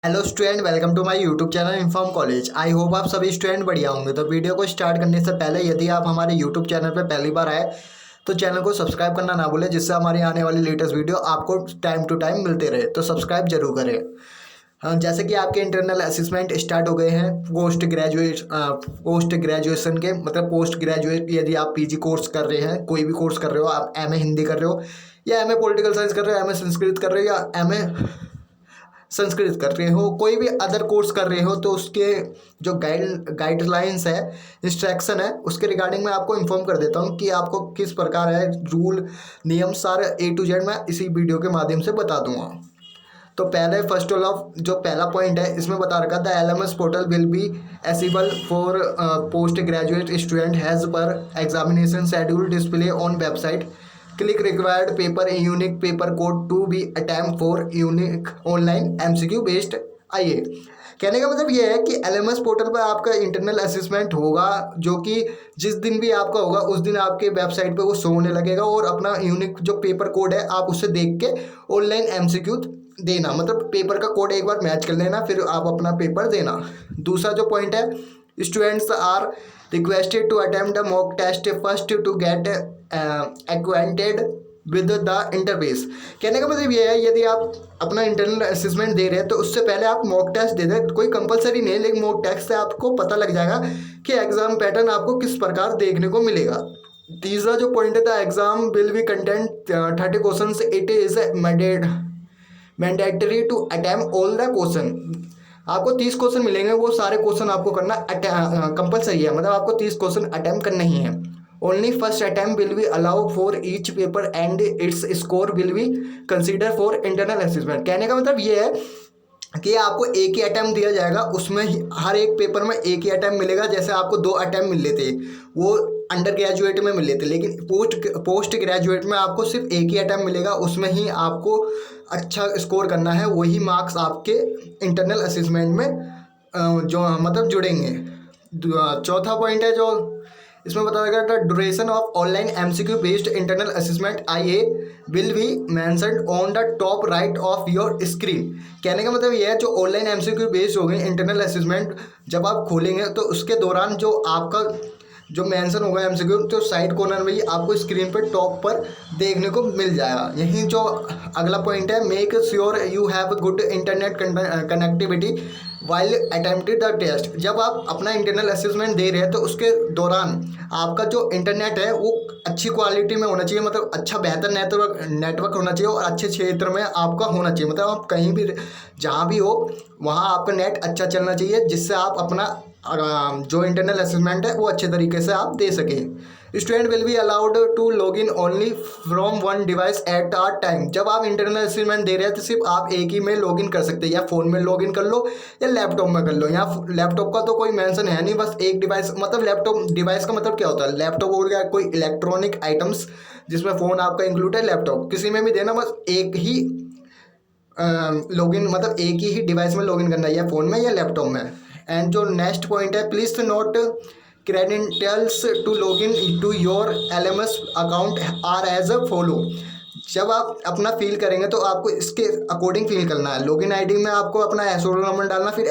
Hello student, welcome to my YouTube channel inform college. I hope आप सभी student बढ़िया होंगे। तो वीडियो को स्टार्ट करने से पहले यदि आप हमारे यूट्यूब चैनल पर पहली बार आए तो चैनल को सब्सक्राइब करना ना भूलें, जिससे हमारी आने वाली लेटेस्ट वीडियो आपको टाइम टू टाइम मिलते रहे। तो सब्सक्राइब जरूर करें। हाँ, जैसे कि आपके इंटरनल असेसमेंट स्टार्ट हो गए हैं पोस्ट ग्रेजुएशन के, मतलब पोस्ट ग्रेजुएट यदि आप पीजी कोर्स कर रहे हैं, कोई भी कोर्स कर रहे हो, आप एमए हिंदी कर रहे हो या एमए पॉलिटिकल साइंस कर रहे हो, एमए संस्कृत कर रहे हो या एमए संस्कृत कर रहे हो, कोई भी अदर कोर्स कर रहे हो, तो उसके जो गाइडलाइंस है, इंस्ट्रक्शन है, उसके रिगार्डिंग मैं आपको इन्फॉर्म कर देता हूँ कि आपको किस प्रकार है रूल नियम सारे A to Z मैं इसी वीडियो के माध्यम से बता दूंगा। तो पहले फर्स्ट ऑफ जो पहला पॉइंट है, इसमें बता रखा था LMS portal will be accessible for post graduate student has पर examination schedule display on website. Click required paper unique paper code to be attempt for unique online MCQ based IA। कहने का मतलब ये है कि LMS पोर्टल पर आपका internal assessment होगा, जो कि जिस दिन भी आपका होगा उस दिन आपके वेबसाइट पे वो शो होने लगेगा, और अपना यूनिक जो पेपर कोड है आप उससे देख के ऑनलाइन MCQ देना, मतलब पेपर का कोड एक बार मैच कर लेना, फिर आप अपना पेपर देना। दूसरा जो पॉइंट है, students are requested to attempt the mock test first to get acquainted with the interface. कहने का मतलब ये है, यदि आप अपना इंटरनल असेसमेंट दे रहे हैं तो उससे पहले आप मॉक टेस्ट दे दें। कोई कंपलसरी नहीं है, लेकिन मॉक टेस्ट से आपको पता लग जाएगा कि एग्जाम पैटर्न आपको किस प्रकार देखने को मिलेगा। तीसरा जो पॉइंट है, the exam will be content 30 question. It is mandatory to attempt all the question. आपको 30 क्वेश्चन मिलेंगे, वो सारे क्वेश्चन आपको करना कंपलसरी है, मतलब आपको 30 क्वेश्चन अटेम्प्ट करना ही है। Only first attempt will be allow for each paper and it's score will be consider for internal assessment. कहने का मतलब ये है कि आपको एक ही अटैम्प्ट दिया जाएगा, उसमें हर एक पेपर में एक ही अटैम्प्ट मिलेगा। जैसे आपको 2 अटैम्प्ट मिल लेते, वो अंडर ग्रेजुएट में मिल लेते, लेकिन पोस्ट ग्रेजुएट में आपको सिर्फ एक ही अटैम्प्ट मिलेगा, उसमें ही आपको अच्छा स्कोर करना है, वही मार्क्स आपके इंटरनल असेसमेंट में जो मतलब जुड़ेंगे। चौथा पॉइंट है जो इसमें बताया गया था, duration of online MCQ based internal assessment IA will be mentioned on the top right of your screen. कहने का मतलब ये है, जो ऑनलाइन MCQ बेस्ड हो गई इंटरनल असेसमेंट, जब आप खोलेंगे तो उसके दौरान जो आपका जो मेंशन होगा MCQ, तो साइड कॉर्नर में ही आपको स्क्रीन पर टॉप पर देखने को मिल जाएगा। यही जो अगला पॉइंट है, make sure you have good internet connectivity while attempted the test. जब आप अपना इंटरनल असेसमेंट दे रहे हैं तो उसके दौरान आपका जो इंटरनेट है वो अच्छी क्वालिटी में होना चाहिए, मतलब अच्छा बेहतर नेटवर्क होना चाहिए, और अच्छे क्षेत्र में आपका होना चाहिए, मतलब आप कहीं भी जहाँ भी हो वहाँ आपका नेट अच्छा चलना चाहिए, जिससे आप अपना जो इंटरनल असेसमेंट है वो अच्छे तरीके से आप दे सकें। Student will be allowed to log in only from one device at a time. जब आप इंटरनल असेसमेंट दे रहे हैं तो सिर्फ आप एक ही में लॉग इन कर सकते हैं, या फ़ोन में लॉग इन कर लो या लैपटॉप में कर लो। यहाँ लैपटॉप का तो कोई मेंशन है नहीं, बस एक डिवाइस, मतलब लैपटॉप डिवाइस का मतलब क्या होता है, लैपटॉप हो गया कोई इलेक्ट्रॉनिक आइटम्स जिसमें फ़ोन आपका इंक्लूड है, लैपटॉप किसी में भी देना, बस एक ही लॉगिन, मतलब एक ही डिवाइस में लॉगिन करना है, या फ़ोन में या लैपटॉप में। एंड जो नेक्स्ट पॉइंट है, please note credentials to login to your LMS account are as a follow. जब आप अपना फिल करेंगे तो आपको इसके अकॉर्डिंग फिल करना है। लॉगिन आईडी में आपको अपना एसोडो नंबर डालना, फिर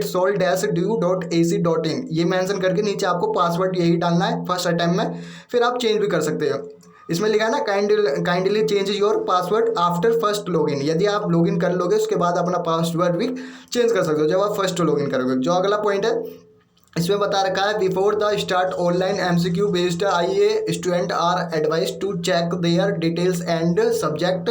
@sol-du.ac.in ये मेंशन करके नीचे आपको पासवर्ड यही डालना है फर्स्ट अटैम्प्ट में, फिर आप चेंज भी कर सकते हो। इसमें लिखा है ना, kindly change your password after first login. यदि आप लॉगिन कर लोगे उसके बाद अपना पासवर्ड भी चेंज कर सकते हो जब आप फर्स्ट लॉगिन करोगे। जो अगला पॉइंट है, इसमें बता रखा है, before the start online MCQ based IA student are advise to check their details and subject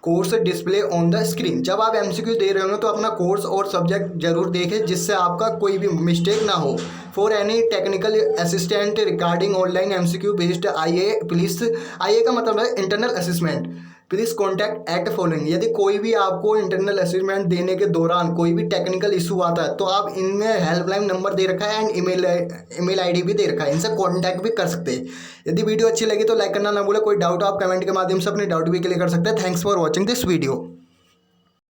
course display on the screen. जब आप MCQ दे रहे हो तो अपना कोर्स और सब्जेक्ट जरूर देखें, जिससे आपका कोई भी मिस्टेक ना हो। For any technical assistant regarding online MCQ based IA please, IA का मतलब है internal assessment, please contact at following. यदि कोई भी आपको इंटरनल असेसमेंट देने के दौरान कोई भी टेक्निकल इशू आता है तो आप इनमें हेल्पलाइन नंबर दे रखा है एंड ईमेल ID भी दे रखा है, इनसे कॉन्टैक्ट भी कर सकते हैं। यदि वीडियो अच्छी लगी तो लाइक करना ना भूलें। कोई डाउट आप कमेंट के माध्यम से अपने डाउट भी क्लियर कर सकते हैं। Thanks for watching this video.